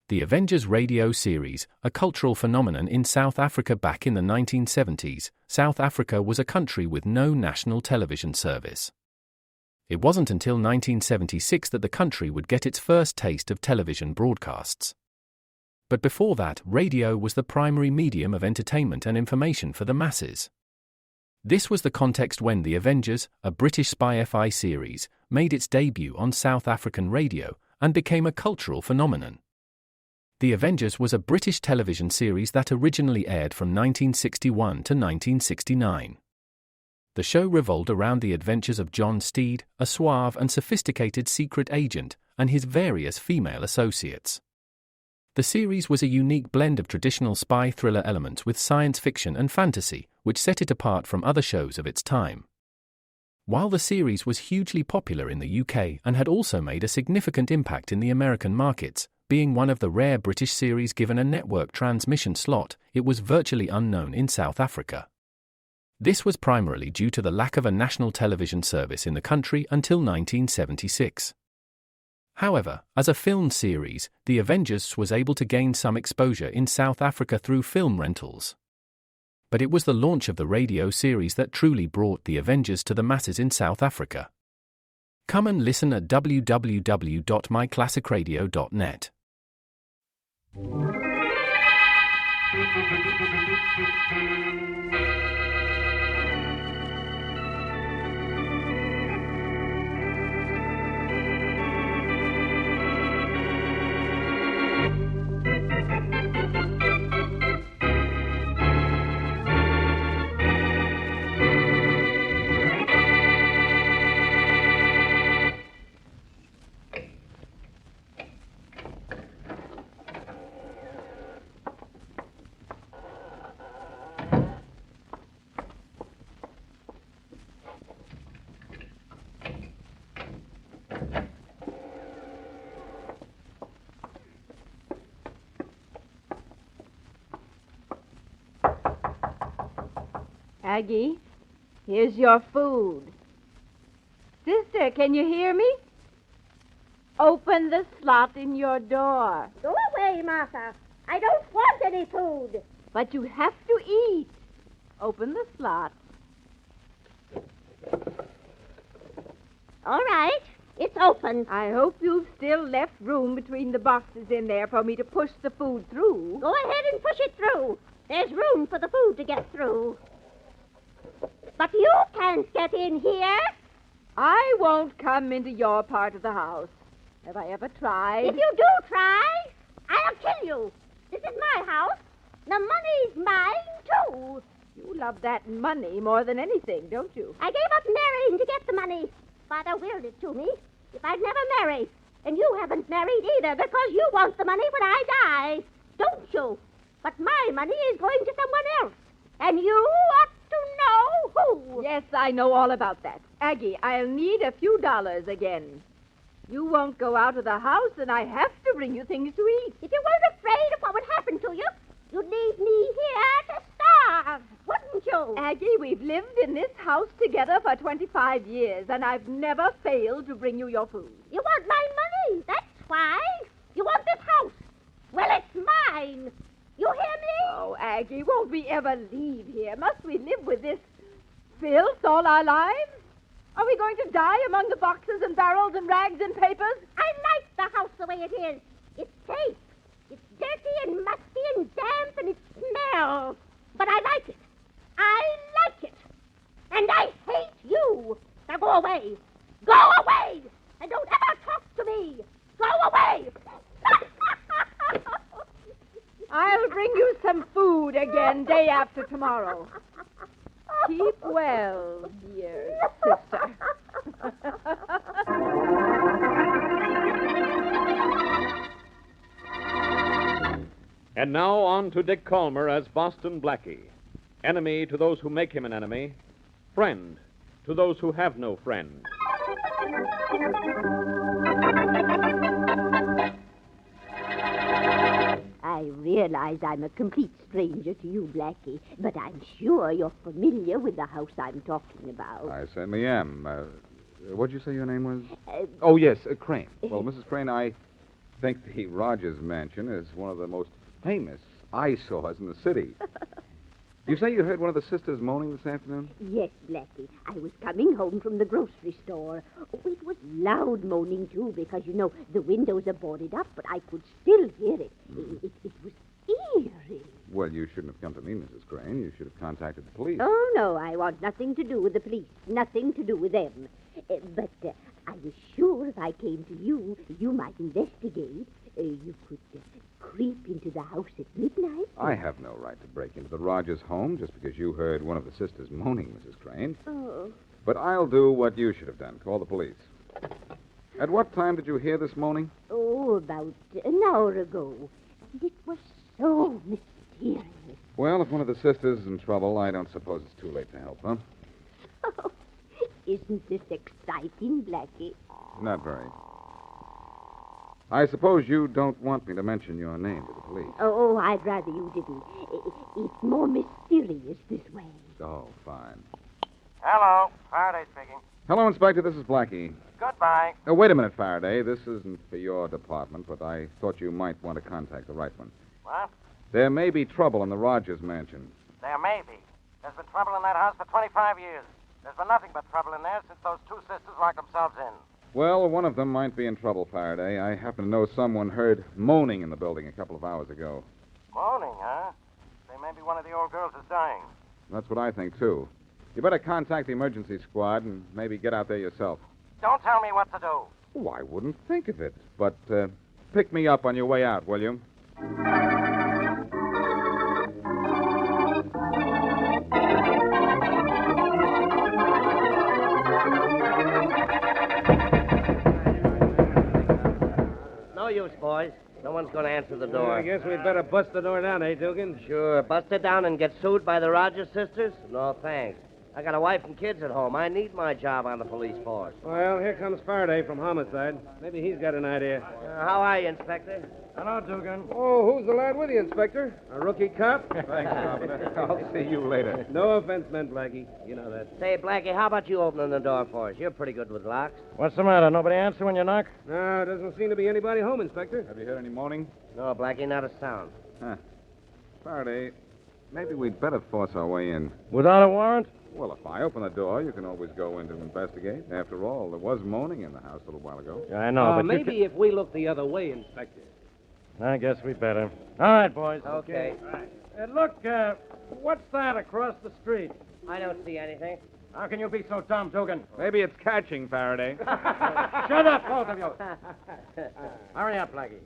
The Avengers radio series, a cultural phenomenon in South Africa back in the 1970s. South Africa was a country with no national television service. It wasn't until 1976 that the country would get its first taste of television broadcasts. But before that, radio was the primary medium of entertainment and information for the masses. This was the context when The Avengers, a British spy-fi series, made its debut on South African radio and became a cultural phenomenon. The Avengers was a British television series that originally aired from 1961 to 1969. The show revolved around the adventures of John Steed, a suave and sophisticated secret agent, and his various female associates. The series was a unique blend of traditional spy thriller elements with science fiction and fantasy, which set it apart from other shows of its time. While the series was hugely popular in the UK and had also made a significant impact in the American markets, being one of the rare British series given a network transmission slot, it was virtually unknown in South Africa. This was primarily due to the lack of a national television service in the country until 1976. However, as a film series, The Avengers was able to gain some exposure in South Africa through film rentals. But it was the launch of the radio series that truly brought The Avengers to the masses in South Africa. Come and listen at www.myclassicradio.net. Aggie, here's your food. Sister, can you hear me? Open the slot in your door. Go away, Martha. I don't want any food. But you have to eat. Open the slot. All right, it's open. I hope you've still left room between the boxes in there for me to push the food through. Go ahead and push it through. There's room for the food to get through. But you can't get in here. I won't come into your part of the house. Have I ever tried? If you do try, I'll kill you. This is my house. The money's mine, too. You love that money more than anything, don't you? I gave up marrying to get the money. Father willed it to me. If I'd never marry. And you haven't married either because you want the money when I die. Don't you? But my money is going to someone else. And you ought to know who. Yes, I know all about that. Aggie, I'll need a few dollars again. You won't go out of the house, and I have to bring you things to eat. If you weren't afraid of what would happen to you, you'd leave me here to starve, wouldn't you? Aggie, we've lived in this house together for 25 years, and I've never failed to bring you your food. You want my money, that's why. You want this house. Well, it's mine. You hear me? Oh, Aggie, won't we ever leave here? Must we live with this filth all our lives? Are we going to die among the boxes and barrels and rags and papers? I like the house the way it is. It's safe. It's dirty and musty and damp and it smells. But I like it. I like it. And I hate you. Now go away. Go away. And don't ever talk to me. Go away. I'll bring you some food again day after tomorrow. Keep well, dear sister. And now on to Dick Calmer as Boston Blackie. Enemy to those who make him an enemy. Friend to those who have no friend. I realize I'm a complete stranger to you, Blackie, but I'm sure you're familiar with the house I'm talking about. I certainly am. What'd you say your name was? Oh, yes, Crane. Well, Mrs. Crane, I think the Rogers Mansion is one of the most famous eyesores in the city. You say you heard one of the sisters moaning this afternoon? Yes, Blackie. I was coming home from the grocery store. Oh, it was loud moaning, too, because, the windows are boarded up, but I could still hear it. It was eerie. Well, you shouldn't have come to me, Mrs. Crane. You should have contacted the police. Oh, no, I want nothing to do with the police. Nothing to do with them. But I was sure if I came to you, you might investigate. You could creep into the house at midnight. I have no right to break into the Rogers home just because you heard one of the sisters moaning, Mrs. Crane. Oh. But I'll do what you should have done. Call the police. At what time did you hear this moaning? Oh, about an hour ago. And it was so mysterious. Well, if one of the sisters is in trouble, I don't suppose it's too late to help, huh? Oh, isn't this exciting, Blackie? Not very. I suppose you don't want me to mention your name to the police. Oh, I'd rather you didn't. It's more mysterious this way. Oh, fine. Hello, Faraday speaking. Hello, Inspector. This is Blackie. Goodbye. Wait a minute, Faraday. This isn't for your department, but I thought you might want to contact the right one. What? There may be trouble in the Rogers Mansion. There may be. There's been trouble in that house for 25 years. There's been nothing but trouble in there since those two sisters locked themselves in. Well, one of them might be in trouble, Faraday. I happen to know someone heard moaning in the building a couple of hours ago. Moaning, huh? Say maybe one of the old girls is dying. That's what I think, too. You better contact the emergency squad and maybe get out there yourself. Don't tell me what to do. Oh, I wouldn't think of it. But pick me up on your way out, will you? No use, boys. No one's going to answer the door. I guess we'd better bust the door down, eh, Dugan? Sure. Bust it down and get sued by the Rogers sisters? No, thanks. I got a wife and kids at home. I need my job on the police force. Well, here comes Faraday from Homicide. Maybe he's got an idea. How are you, Inspector? Hello, Dugan. Oh, who's the lad with you, Inspector? A rookie cop? Thanks, Robert. I'll see you later. No offense meant, Blackie. You know that. Say, Blackie, how about you opening the door for us? You're pretty good with locks. What's the matter? Nobody answer when you knock? No, doesn't seem to be anybody home, Inspector. Have you heard any moaning? No, Blackie, not a sound. Huh. Faraday, maybe we'd better force our way in. Without a warrant? Well, if I open the door, you can always go in to investigate. After all, there was moaning in the house a little while ago. Yeah, I know, but maybe if we look the other way, Inspector. I guess we better. All right, boys. Okay. Right. Look, what's that across the street? I don't see anything. How can you be so dumb, Dugan? Maybe it's catching, Faraday. Shut up, both of you. Hurry up, Blackie.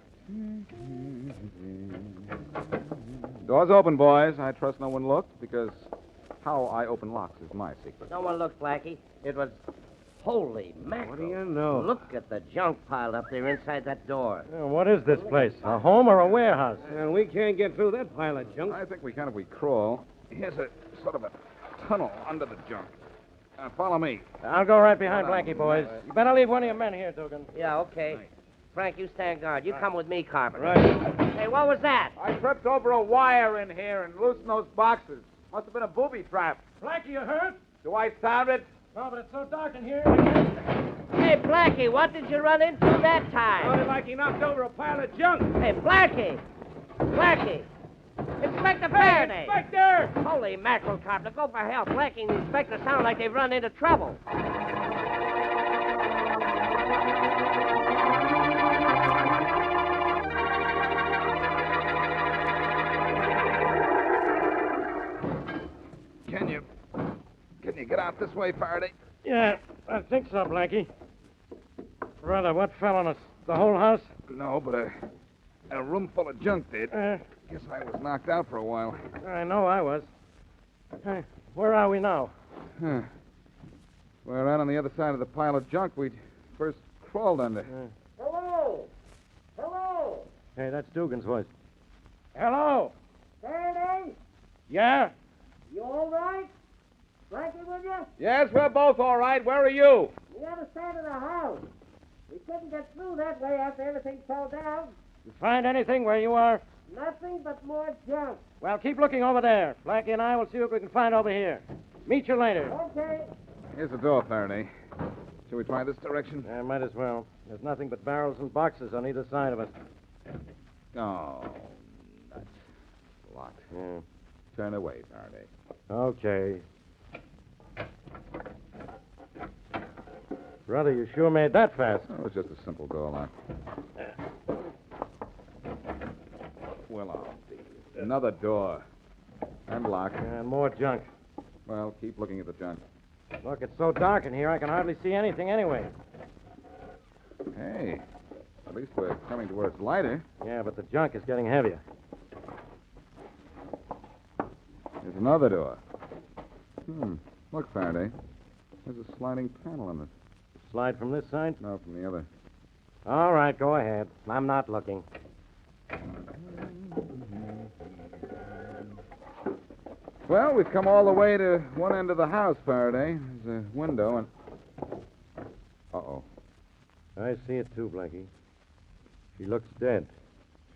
Door's open, boys. I trust no one looked, because how I open locks is my secret. No one looked, Blackie. It was... Holy mackerel. What do you know? Look at the junk piled up there inside that door. What is this place? A home or a warehouse? Well, we can't get through that pile of junk. I think we crawl. Here's a sort of a tunnel under the junk. Follow me. I'll go right behind Blackie, boys. You better leave one of your men here, Dugan. Yeah, okay. Frank, you stand guard. You come with me, Carpenter. Right. Hey, what was that? I tripped over a wire in here and loosened those boxes. Must have been a booby trap. Blackie, you hurt? Do I sound it? No, but it's so dark in here. Hey, Blackie, what did you run into that time? Sounded like he knocked over a pile of junk. Hey, Blackie! Blackie! Inspector Faraday! Inspector! Holy mackerel, Carpenter, go for help. Blackie and the inspector sound like they've run into trouble. Can you get out this way, Faraday? Yeah, I think so, Blackie. Brother, what fell on us? The whole house? No, but a room full of junk did. Guess I was knocked out for a while. I know I was. Hey, where are we now? Huh. We're out on the other side of the pile of junk we'd first crawled under. Hello? Hello? Hey, that's Dugan's voice. Hello? Faraday? Yeah? You all right? Blackie with you? Yes, we're both all right. Where are you? The other side of the house. We couldn't get through that way after everything fell down. You find anything where you are? Nothing but more junk. Well, keep looking over there. Blackie and I will see what we can find over here. Meet you later. Okay. Here's the door, Faraday. Shall we try this direction? Might as well. There's nothing but barrels and boxes on either side of us. Oh, nuts. Locked. Yeah. Turn away, Faraday. Okay. Brother, you sure made that fast. Oh, it was just a simple door lock. Well, I'll be. Another door. And locked. And more junk. Well, keep looking at the junk. Look, it's so dark in here, I can hardly see anything anyway. Hey, at least we're coming to where it's lighter. Yeah, but the junk is getting heavier. There's another door. Look, Faraday. There's a sliding panel in it. Slide from this side? No, from the other. All right, go ahead. I'm not looking. Well, we've come all the way to one end of the house, Faraday. There's a window and... Uh-oh. I see it too, Blackie. She looks dead.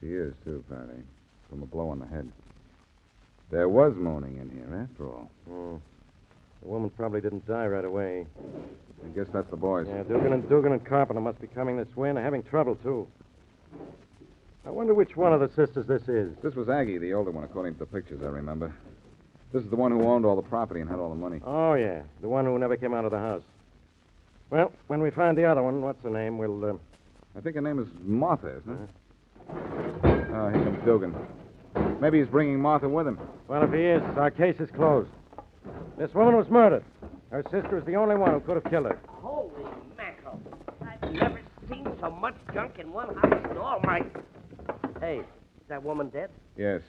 She is, too, Faraday. From a blow on the head. There was moaning in here, after all. Oh. The woman probably didn't die right away. I guess that's the boys. Yeah, Dugan and Carpenter must be coming this way, and they're having trouble, too. I wonder which one of the sisters this is. This was Aggie, the older one, according to the pictures I remember. This is the one who owned all the property and had all the money. Oh, yeah. The one who never came out of the house. Well, when we find the other one, what's her name, we'll, I think her name is Martha, isn't it? Oh, here comes Dugan. Maybe he's bringing Martha with him. Well, if he is, our case is closed. This woman was murdered. Her sister is the only one who could have killed her. Holy mackerel. I've never seen so much junk in one house in all my... Hey, is that woman dead? Yes.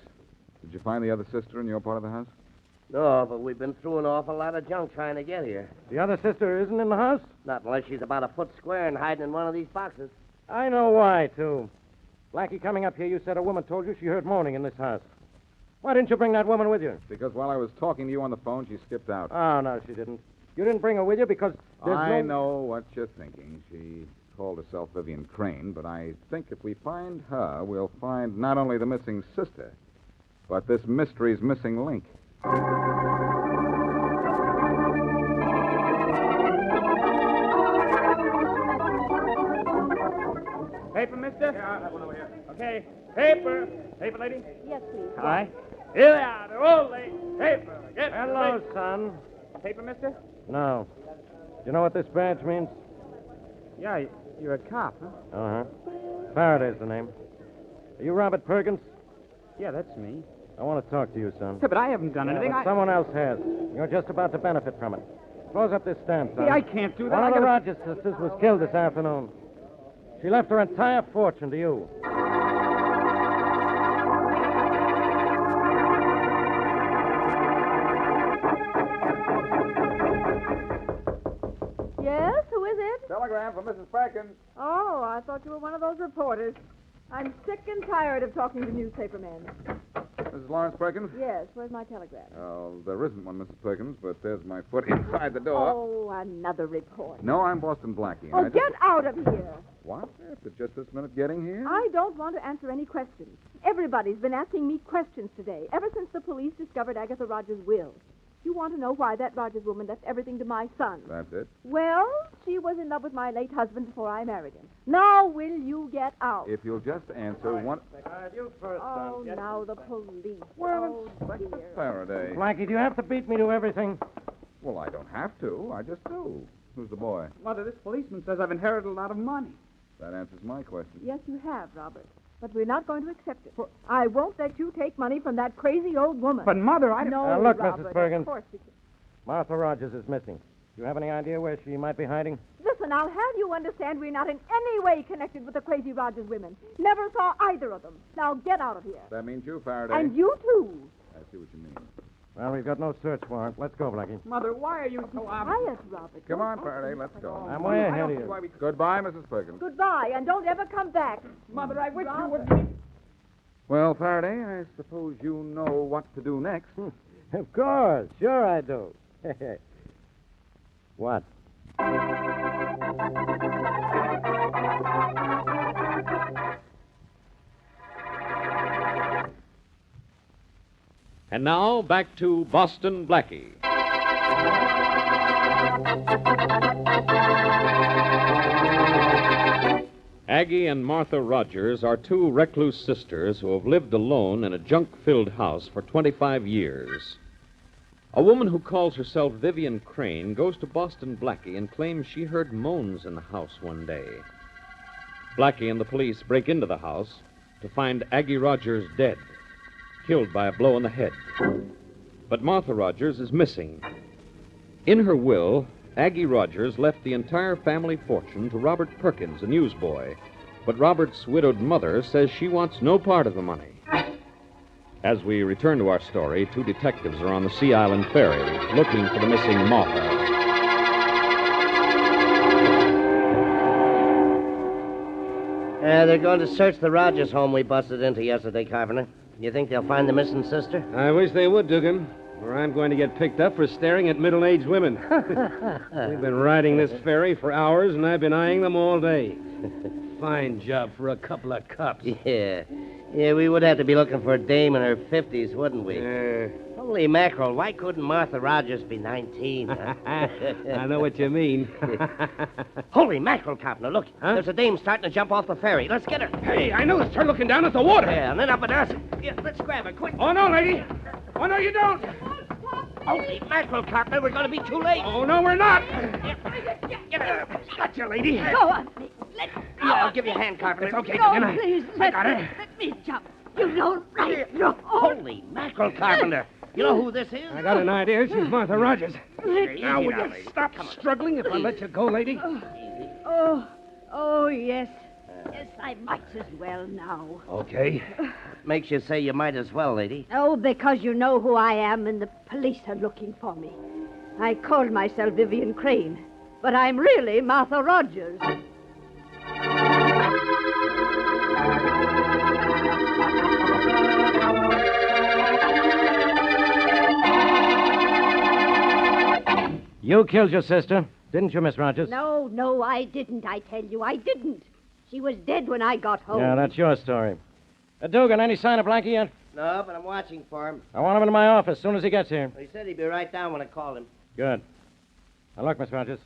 Did you find the other sister in your part of the house? No, but we've been through an awful lot of junk trying to get here. The other sister isn't in the house? Not unless she's about a foot square and hiding in one of these boxes. I know why, too. Blackie, coming up here, you said a woman told you she heard moaning in this house. Why didn't you bring that woman with you? Because while I was talking to you on the phone, she skipped out. Oh, no, she didn't. You didn't bring her with you because I know what you're thinking. She called herself Vivian Crane, but I think if we find her, we'll find not only the missing sister, but this mystery's missing link. Paper, mister? Yeah, I have one over here. Okay. Paper. Paper, lady? Yes, please. Aye. Here they are. They're all late. Paper. Get Hello, paper. son. Paper, mister? No. You know what this badge means? Yeah, you're a cop, huh? Uh-huh. Faraday's the name. Are you Robert Perkins? Yeah, that's me. I want to talk to you, son. Yeah, but I haven't done anything. But someone else has. You're just about to benefit from it. Close up this stamp, son. Hey, I can't do that. One of the Rogers sisters was killed this afternoon. She left her entire fortune to you. Yes, who is it? Telegram for Mrs. Perkins. Oh, I thought you were one of those reporters. I'm sick and tired of talking to newspapermen. Mrs. Lawrence Perkins? Yes, where's my telegram? Oh, there isn't one, Mrs. Perkins, but there's my foot inside the door. Oh, another report. No, I'm Boston Blackie. Oh, get out of here. What? After just this minute getting here? I don't want to answer any questions. Everybody's been asking me questions today, ever since the police discovered Agatha Rogers' will. You want to know why that Rogers woman left everything to my son? That's it. Well, she was in love with my late husband before I married him. Now, will you get out? If you'll just answer one... You first, son. Oh, now the police. Well, oh, dear. Faraday. Blackie, do you have to beat me to everything? Well, I don't have to. I just do. Who's the boy? Mother, this policeman says I've inherited a lot of money. That answers my question. Yes, you have, Robert. But we're not going to accept it. I won't let you take money from that crazy old woman. But, Mother, I... No, Look, Robert, Mrs. Perkins. Of course you can. Martha Rogers is missing. Do you have any idea where she might be hiding? Listen, I'll have you understand we're not in any way connected with the crazy Rogers women. Never saw either of them. Now get out of here. That means you, Faraday. And you, too. I see what you mean. Well, we've got no search warrant. Let's go, Blackie. Mother, why are you so obvious? Quiet, Robert. Come Don't on, talk Faraday. to me. Let's go. I'm way ahead of you. Goodbye, Mrs. Perkins. Goodbye, and don't ever come back. Mother, I wish you Robert. would... Well, Faraday, I suppose you know what to do next. Of course. Sure I do. What? And now, back to Boston Blackie. Aggie and Martha Rogers are two recluse sisters who have lived alone in a junk-filled house for 25 years. A woman who calls herself Vivian Crane goes to Boston Blackie and claims she heard moans in the house one day. Blackie and the police break into the house to find Aggie Rogers dead, killed by a blow on the head. But Martha Rogers is missing. In her will, Aggie Rogers left the entire family fortune to Robert Perkins, a newsboy. But Robert's widowed mother says she wants no part of the money. As we return to our story, two detectives are on the Sea Island ferry looking for the missing Martha. They're going to search the Rogers home we busted into yesterday, Carpenter. You think they'll find the missing sister? I wish they would, Dugan, or I'm going to get picked up for staring at middle-aged women. We've been riding this ferry for hours, and I've been eyeing them all day. Fine job for a couple of cops. Yeah. Yeah, we would have to be looking for a dame in her 50s, wouldn't we? Holy mackerel, why couldn't Martha Rogers be 19? Huh? I know what you mean. Holy mackerel, Carpenter, look. Huh? There's a dame starting to jump off the ferry. Let's get her. Hey, I noticed her looking down at the water. Yeah, and then up at us. Yeah, let's grab her, quick. Oh, no, lady. Oh, no, you don't. Holy mackerel, Carpenter, we're going to be too late. Oh, no, we're not. Get her. Gotcha, lady. Go on, please. Let go. Yeah, I'll give you a hand, Carpenter. It's okay, No, Dugan. please. I got her. Let me jump. You don't right. No. Holy mackerel, Carpenter. You know who this is? I got an idea. She's Martha Rogers. Now, will you lady. stop struggling if I let you go, lady? Oh, yes. Yes, I might as well now. Okay. Makes you say you might as well, lady. Oh, because you know who I am and the police are looking for me. I called myself Vivian Crane, but I'm really Martha Rogers. You killed your sister, didn't you, Miss Rogers? No, I didn't, I tell you. I didn't. She was dead when I got home. Yeah, that's your story. Dugan, any sign of Blackie yet? No, but I'm watching for him. I want him in my office as soon as he gets here. He said he'd be right down when I called him. Good. Now, look, Miss Rogers.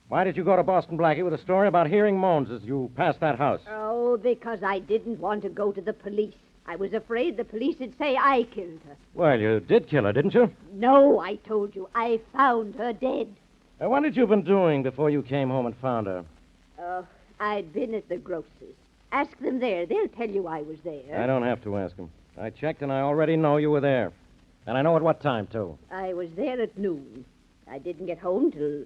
Why did you go to Boston Blackie with a story about hearing moans as you passed that house? Oh, because I didn't want to go to the police. I was afraid the police would say I killed her. Well, you did kill her, didn't you? No, I told you. I found her dead. What had you been doing before you came home and found her? I'd been at the grocer's. Ask them there. They'll tell you I was there. I don't have to ask them. I checked, and I already know you were there. And I know at what time, too. I was there at noon. I didn't get home till,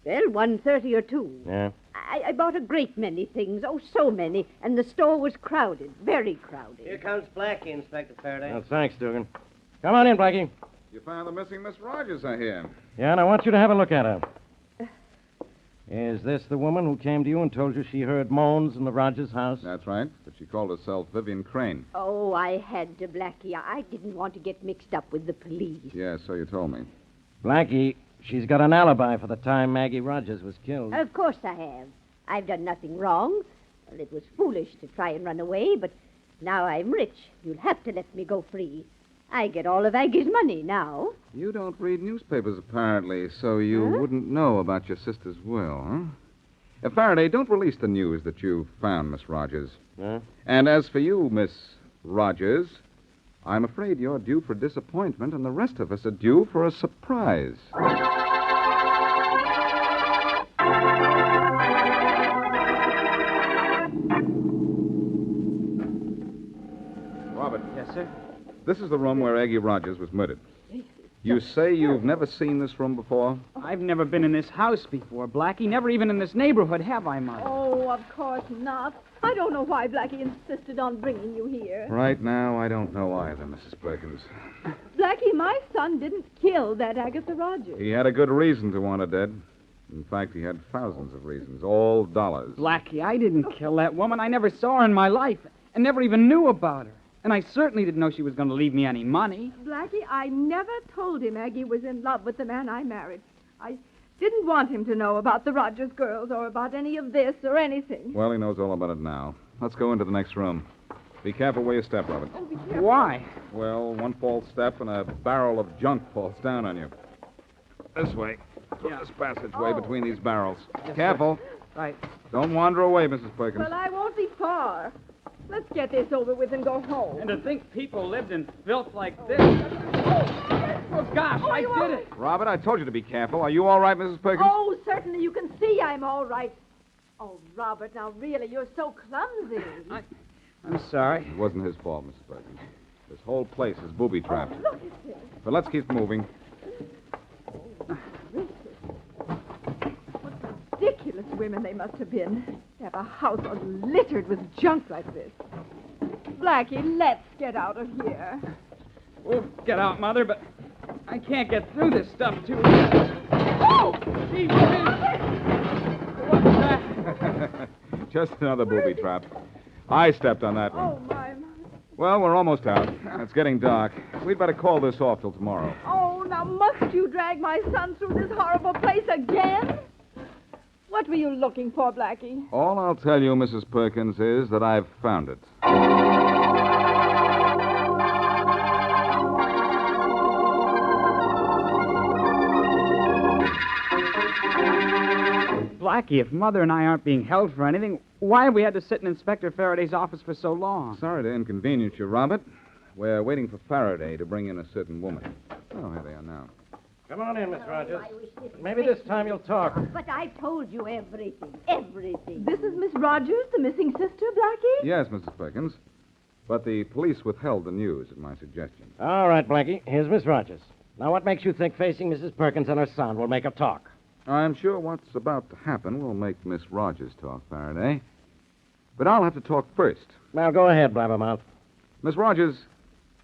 1:30 or 2. Yeah? I bought a great many things. Oh, so many. And the store was crowded. Very crowded. Here comes Blackie, Inspector Faraday. Well, thanks, Dugan. Come on in, Blackie. You found the missing Miss Rogers, I hear. Yeah, and I want you to have a look at her. Is this the woman who came to you and told you she heard moans in the Rogers house? That's right, but she called herself Vivian Crane. Oh, I had to, Blackie. I didn't want to get mixed up with the police. Yes, so you told me. Blackie, she's got an alibi for the time Maggie Rogers was killed. Of course I have. I've done nothing wrong. Well, it was foolish to try and run away, but now I'm rich. You'll have to let me go free. I get all of Aggie's money now. You don't read newspapers, apparently, so you wouldn't know about your sister's will, huh? Faraday, don't release the news that you found Miss Rogers. Huh? And as for you, Miss Rogers, I'm afraid you're due for disappointment, and the rest of us are due for a surprise. Robert. Yes, sir? This is the room where Aggie Rogers was murdered. You say you've never seen this room before? I've never been in this house before, Blackie. Never even in this neighborhood, have I, Mother? Oh, of course not. I don't know why Blackie insisted on bringing you here. Right now, I don't know either, Mrs. Perkins. Blackie, my son didn't kill that Agatha Rogers. He had a good reason to want her dead. In fact, he had thousands of reasons, all dollars. Blackie, I didn't kill that woman. I never saw her in my life and never even knew about her. And I certainly didn't know she was going to leave me any money. Blackie, I never told him Aggie was in love with the man I married. I didn't want him to know about the Rogers girls or about any of this or anything. Well, he knows all about it now. Let's go into the next room. Be careful where you step, Robert. Oh, be careful. Why? Well, one false step and a barrel of junk falls down on you. This way. This passageway between these barrels. Yes, Careful. Right. Don't wander away, Mrs. Perkins. Well, I won't be far. Let's get this over with and go home. And to think people lived in filth like this. Oh, gosh, I did it. Robert, I told you to be careful. Are you all right, Mrs. Perkins? Oh, certainly. You can see I'm all right. Oh, Robert, now really, you're so clumsy. I'm sorry. It wasn't his fault, Mrs. Perkins. This whole place is booby-trapped. Look at this. But let's keep moving. Ridiculous women they must have been. To have a house all littered with junk like this. Blackie, let's get out of here. We'll get out, Mother, but I can't get through this stuff too easy. Oh! Gee whiz! What's that? Just another booby trap. I stepped on that one. Oh, my. Well, we're almost out. It's getting dark. We'd better call this off till tomorrow. Oh, now must you drag my son through this horrible place again? What were you looking for, Blackie? All I'll tell you, Mrs. Perkins, is that I've found it. Blackie, if Mother and I aren't being held for anything, why have we had to sit in Inspector Faraday's office for so long? Sorry to inconvenience you, Robert. We're waiting for Faraday to bring in a certain woman. Oh, here they are now. Come on in, Miss Rogers. Maybe this time you'll talk. But I've told you everything. Everything. This is Miss Rogers, the missing sister, Blackie? Yes, Mrs. Perkins. But the police withheld the news at my suggestion. All right, Blackie. Here's Miss Rogers. Now, what makes you think facing Mrs. Perkins and her son will make her talk? I'm sure what's about to happen will make Miss Rogers talk, Faraday. But I'll have to talk first. Now, go ahead, Blabbermouth. Miss Rogers,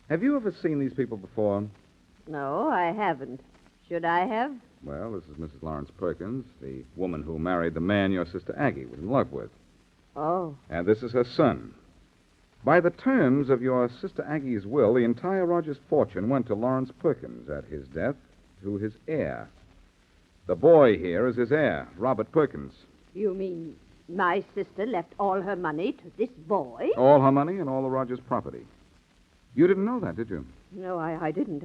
have you ever seen these people before? No, I haven't. Should I have? Well, this is Mrs. Lawrence Perkins, the woman who married the man your sister Aggie was in love with. Oh. And this is her son. By the terms of your sister Aggie's will, the entire Rogers fortune went to Lawrence Perkins at his death to his heir. The boy here is his heir, Robert Perkins. You mean my sister left all her money to this boy? All her money and all the Rogers property. You didn't know that, did you? No, I didn't.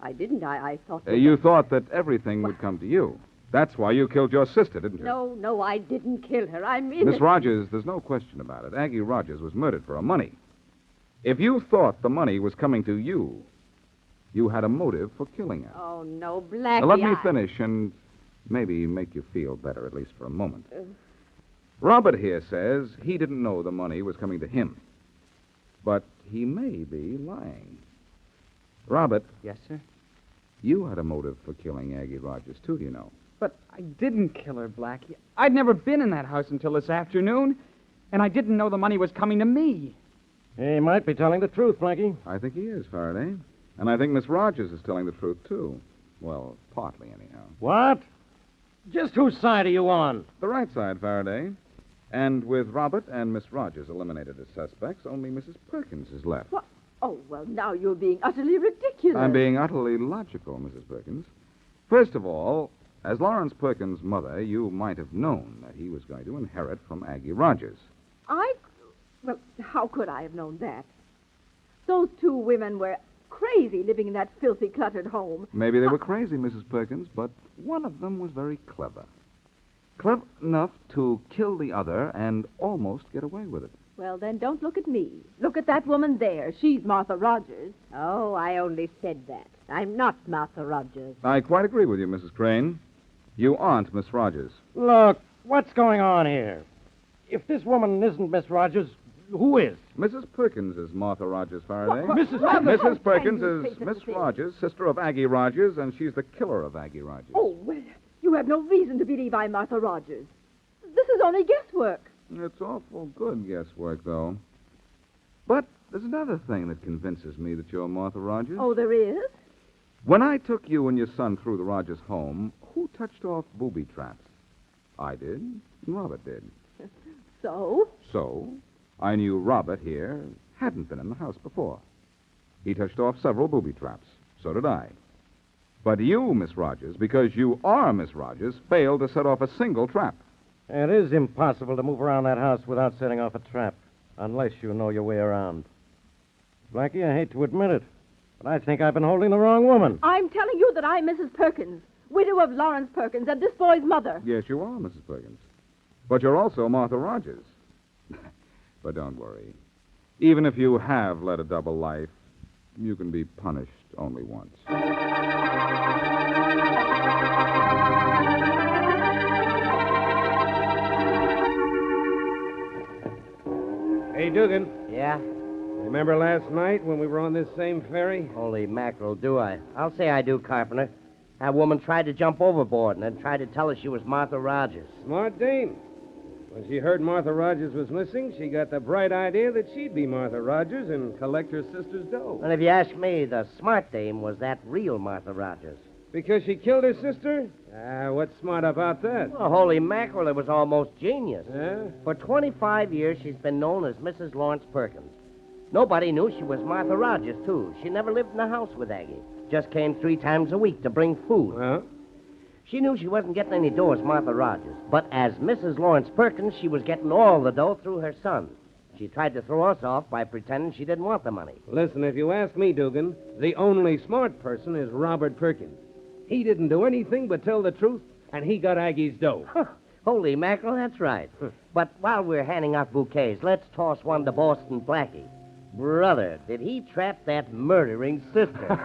I didn't. I thought... You thought that everything would come to you. That's why you killed your sister, didn't you? No, I didn't kill her. I mean... Miss Rogers, there's no question about it. Aggie Rogers was murdered for her money. If you thought the money was coming to you, you had a motive for killing her. Oh, no, Blackie, Now, let me finish and maybe make you feel better, at least for a moment. Robert here says he didn't know the money was coming to him. But he may be lying. Robert. Yes, sir? You had a motive for killing Aggie Rogers, too, you know. But I didn't kill her, Blackie. I'd never been in that house until this afternoon, and I didn't know the money was coming to me. He might be telling the truth, Blackie. I think he is, Faraday. And I think Miss Rogers is telling the truth, too. Well, partly, anyhow. What? Just whose side are you on? The right side, Faraday. And with Robert and Miss Rogers eliminated as suspects, only Mrs. Perkins is left. What? Oh, well, now you're being utterly ridiculous. I'm being utterly logical, Mrs. Perkins. First of all, as Lawrence Perkins' mother, you might have known that he was going to inherit from Aggie Rogers. Well, how could I have known that? Those two women were crazy living in that filthy, cluttered home. Maybe they were crazy, Mrs. Perkins, but one of them was very clever. Clever enough to kill the other and almost get away with it. Well, then don't look at me. Look at that woman there. She's Martha Rogers. Oh, I only said that. I'm not Martha Rogers. I quite agree with you, Mrs. Crane. You aren't Miss Rogers. Look, what's going on here? If this woman isn't Miss Rogers, who is? Mrs. Perkins is Martha Rogers, Faraday. Mrs. Perkins is Miss Rogers, sister of Aggie Rogers, and she's the killer of Aggie Rogers. Oh, well, you have no reason to believe I'm Martha Rogers. This is only guesswork. It's awful good guesswork, though. But there's another thing that convinces me that you're Martha Rogers. Oh, there is? When I took you and your son through the Rogers home, who touched off booby traps? I did, and Robert did. So? So, I knew Robert here hadn't been in the house before. He touched off several booby traps. So did I. But you, Miss Rogers, because you are Miss Rogers, failed to set off a single trap. It is impossible to move around that house without setting off a trap, unless you know your way around. Blackie, I hate to admit it, but I think I've been holding the wrong woman. I'm telling you that I'm Mrs. Perkins, widow of Lawrence Perkins, and this boy's mother. Yes, you are, Mrs. Perkins. But you're also Martha Rogers. But don't worry. Even if you have led a double life, you can be punished only once. Hey, Dugan. Yeah? Remember last night when we were on this same ferry? Holy mackerel, do I? I'll say I do, Carpenter. That woman tried to jump overboard and then tried to tell us she was Martha Rogers. Smart dame. When she heard Martha Rogers was missing, she got the bright idea that she'd be Martha Rogers and collect her sister's dough. And if you ask me, the smart dame was that real Martha Rogers. Because she killed her sister? What's smart about that? Well, holy mackerel, it was almost genius. Yeah? For 25 years, she's been known as Mrs. Lawrence Perkins. Nobody knew she was Martha Rogers, too. She never lived in the house with Aggie. Just came 3 times a week to bring food. Well? She knew she wasn't getting any dough as Martha Rogers. But as Mrs. Lawrence Perkins, she was getting all the dough through her son. She tried to throw us off by pretending she didn't want the money. Listen, if you ask me, Dugan, the only smart person is Robert Perkins. He didn't do anything but tell the truth, and he got Aggie's dough. Holy mackerel, that's right. But while we're handing out bouquets, let's toss one to Boston Blackie. Brother, did he trap that murdering sister?